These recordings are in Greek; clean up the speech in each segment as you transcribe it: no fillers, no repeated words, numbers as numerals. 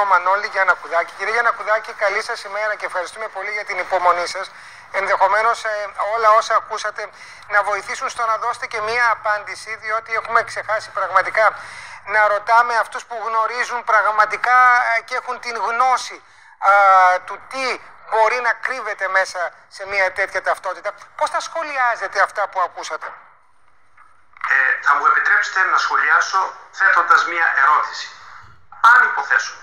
Μανώλη Γιαννακουδάκη. Κύριε Γιαννακουδάκη, καλή σας ημέρα και ευχαριστούμε πολύ για την υπομονή σας. Ενδεχομένως όλα όσα ακούσατε να βοηθήσουν στο να δώσετε και μία απάντηση, διότι έχουμε ξεχάσει πραγματικά να ρωτάμε αυτούς που γνωρίζουν πραγματικά και έχουν την γνώση του τι μπορεί να κρύβεται μέσα σε μία τέτοια ταυτότητα. Πώς θα σχολιάζετε αυτά που ακούσατε? Θα μου επιτρέψετε να σχολιάσω θέτοντας μία ερώτηση. Αν υποθέσω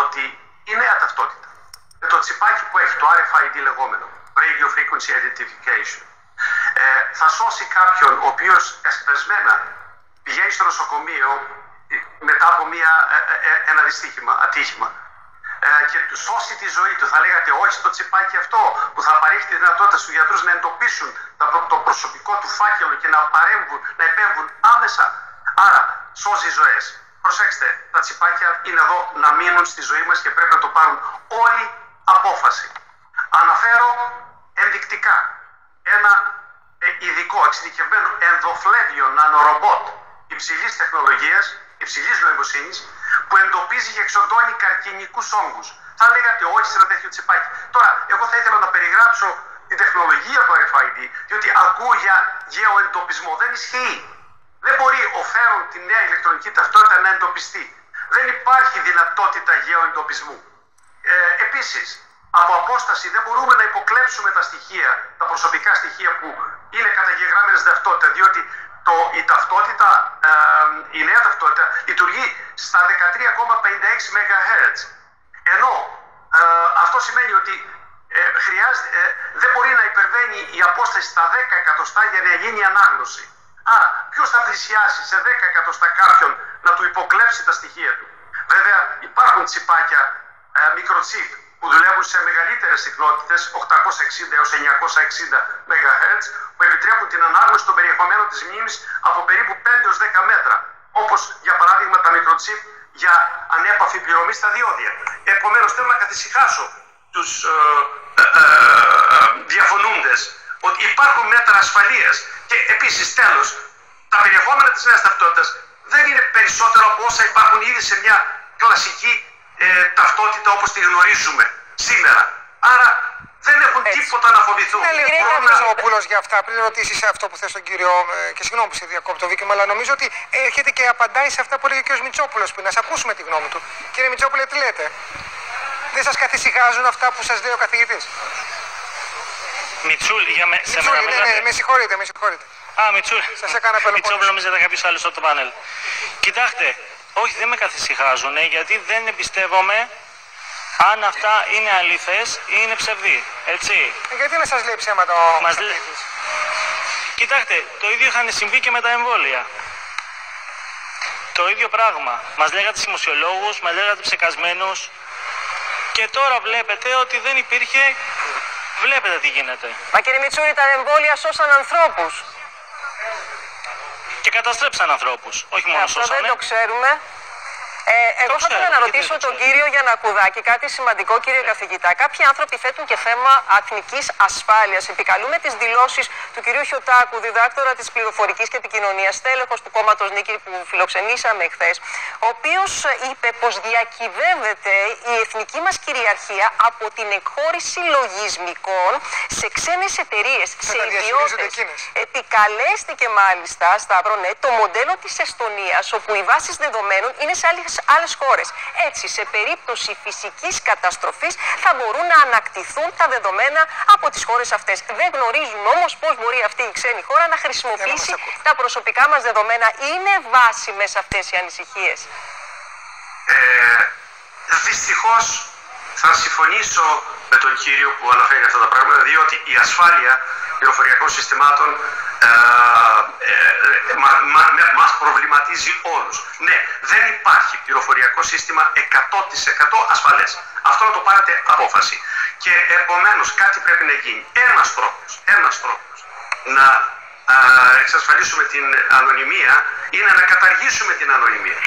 ότι η νέα ταυτότητα με το τσιπάκι που έχει, το RFID λεγόμενο, Radio Frequency Identification, θα σώσει κάποιον ο οποίος εσπεσμένα πηγαίνει στο νοσοκομείο μετά από ένα δυστύχημα, ατύχημα, και του σώσει τη ζωή του, θα λέγατε όχι στο τσιπάκι αυτό που θα παρέχει τη δυνατότητα στους γιατρούς να εντοπίσουν το προσωπικό του φάκελο και να παρέμβουν, να επέμβουν άμεσα. Άρα σώζει ζωές. Προσέξτε, τα τσιπάκια είναι εδώ να μείνουν στη ζωή μας και πρέπει να το πάρουν όλοι απόφαση. Αναφέρω ενδεικτικά ένα ειδικό, εξειδικευμένο ενδοφλέβιο νανορομπότ υψηλής τεχνολογίας, υψηλής νοημοσύνης, που εντοπίζει και εξοντώνει καρκινικούς όγκους. Θα λέγατε όχι σε ένα τέτοιο τσιπάκι. Τώρα, εγώ θα ήθελα να περιγράψω την τεχνολογία του RFID, διότι ακούω για γεωεντοπισμό. Δεν ισχύει. Δεν μπορεί ο φέρον τη νέα ηλεκτρονική ταυτότητα να εντοπιστεί. Δεν υπάρχει δυνατότητα γεωεντοπισμού. Επίσης, από απόσταση δεν μπορούμε να υποκλέψουμε τα στοιχεία, τα προσωπικά στοιχεία που είναι καταγεγραμμένες ταυτότητα, διότι η ταυτότητα, η νέα ταυτότητα λειτουργεί στα 13,56 MHz. Ενώ αυτό σημαίνει ότι δεν μπορεί να υπερβαίνει η απόσταση στα 10 εκατοστά για να γίνει ανάγνωση. Άρα, ποιος θα πλησιάσει σε 10 εκατοστά κάποιον να του υποκλέψει τα στοιχεία του? Βέβαια, υπάρχουν τσιπάκια μικροτσίπ που δουλεύουν σε μεγαλύτερες συχνότητες, 860 έως 960 MHz, που επιτρέπουν την ανάγνωση των περιεχομένων της μνήμης από περίπου 5 έως 10 μέτρα. Όπως, για παράδειγμα, τα μικροτσίπ για ανέπαφη πληρωμή στα διόδια. Επομένως, θέλω να καθησυχάσω τους διαφωνούντες ότι υπάρχουν μέτρα ασφαλείας. Και επίσης, τέλος, τα περιεχόμενα της νέας ταυτότητας δεν είναι περισσότερο από όσα υπάρχουν ήδη σε μια κλασική ταυτότητα όπως τη γνωρίζουμε σήμερα. Άρα δεν έχουν τίποτα να φοβηθούν. Πούλος για αυτά, πριν ρωτήσεις αυτό που θες τον κύριο, και συγγνώμη που σε διακόπτω Βίκυμα, αλλά νομίζω ότι έρχεται και απαντάει σε αυτά που έλεγε ο κ. Μητσόπουλος πριν. Ας ακούσουμε τη γνώμη του. Κύριε Μητσόπουλε, τι λέτε? Δεν σας καθησυχάζουν αυτά που σας λέει ο καθηγητής? Μητσούλη, σε μένα ναι, με συγχωρείτε. Μητσούλη. Σας έκανα Μητσόπουλο, νομίζω ήταν κάποιος άλλος από το πάνελ. Κοιτάξτε, όχι, δεν με καθησυχάζουν, γιατί δεν εμπιστεύομαι αν αυτά είναι αλήθες ή είναι ψευδή. Έτσι. Γιατί να σας λέει ψέματα ο καθηγητής? Κοιτάξτε, το ίδιο είχαν συμβεί και με τα εμβόλια. Το ίδιο πράγμα. Μας λέγατε σημοσιολόγους, μας λέγατε ψεκασμένους. Και τώρα βλέπετε ότι δεν υπήρχε. Βλέπετε τι γίνεται. Μα κύριε Μητσούλη, τα εμβόλια σώσαν ανθρώπους. Και καταστρέψαν ανθρώπους. Όχι μόνο αυτό σώσανε. Δεν το ξέρουμε. Εγώ θα ήθελα να ρωτήσω τον κύριο Γιαννακουδάκη κάτι σημαντικό, κύριε καθηγητά. Κάποιοι άνθρωποι θέτουν και θέμα εθνικής ασφάλειας. Επικαλούμε τις δηλώσεις του κυρίου Χιωτάκου, διδάκτορα της πληροφορικής και επικοινωνίας, τέλεχος του κόμματος Νίκη που φιλοξενήσαμε χθες, ο οποίος είπε πως διακυβεύεται η εθνική μας κυριαρχία από την εκχώρηση λογισμικών σε ξένες εταιρείες, σε ιδιώτες. Επικαλέστηκε μάλιστα, Σταύρο, το μοντέλο της Εστονίας, όπου οι βάσεις δεδομένων είναι σε άλλες χώρες. Έτσι, σε περίπτωση φυσικής καταστροφής θα μπορούν να ανακτηθούν τα δεδομένα από τις χώρες αυτές. Δεν γνωρίζουν όμως πώς μπορεί αυτή η ξένη χώρα να χρησιμοποιήσει τα προσωπικά μας δεδομένα. Είναι βάσιμες αυτές οι ανησυχίες? Δυστυχώς θα συμφωνήσω με τον κύριο που αναφέρει αυτά τα πράγματα, διότι η ασφάλεια πληροφοριακών συστημάτων μας προβληματίζει όλους. Ναι, δεν υπάρχει πληροφοριακό σύστημα 100% ασφαλές. Αυτό να το πάρετε απόφαση. Και επομένως κάτι πρέπει να γίνει. Ένας τρόπος να εξασφαλίσουμε την ανωνυμία είναι να καταργήσουμε την ανωνυμία.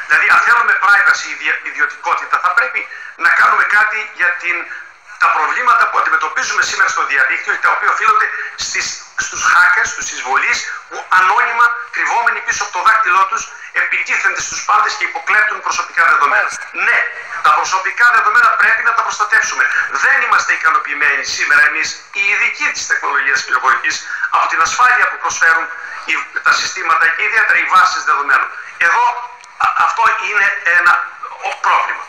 Δηλαδή, αν θέλουμε privacy, ιδιωτικότητα, θα πρέπει να κάνουμε κάτι για την τα προβλήματα που αντιμετωπίζουμε σήμερα στο διαδίκτυο και τα οποία οφείλονται στους hackers, στους εισβολείς που ανώνυμα, κρυβόμενοι πίσω από το δάκτυλό τους, επιτίθενται στους πάντες και υποκλέπτουν προσωπικά δεδομένα. Ναι, τα προσωπικά δεδομένα πρέπει να τα προστατεύσουμε. Δεν είμαστε ικανοποιημένοι σήμερα εμείς, οι ειδικοί της τεχνολογίας της πληροφορικής, από την ασφάλεια που προσφέρουν τα συστήματα και ιδιαίτερα οι βάσεις δεδομένων. Εδώ αυτό είναι ένα πρόβλημα.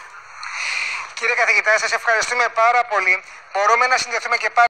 Κύριε καθηγητά, σας ευχαριστούμε πάρα πολύ. Μπορούμε να συνδεθούμε και πάλι.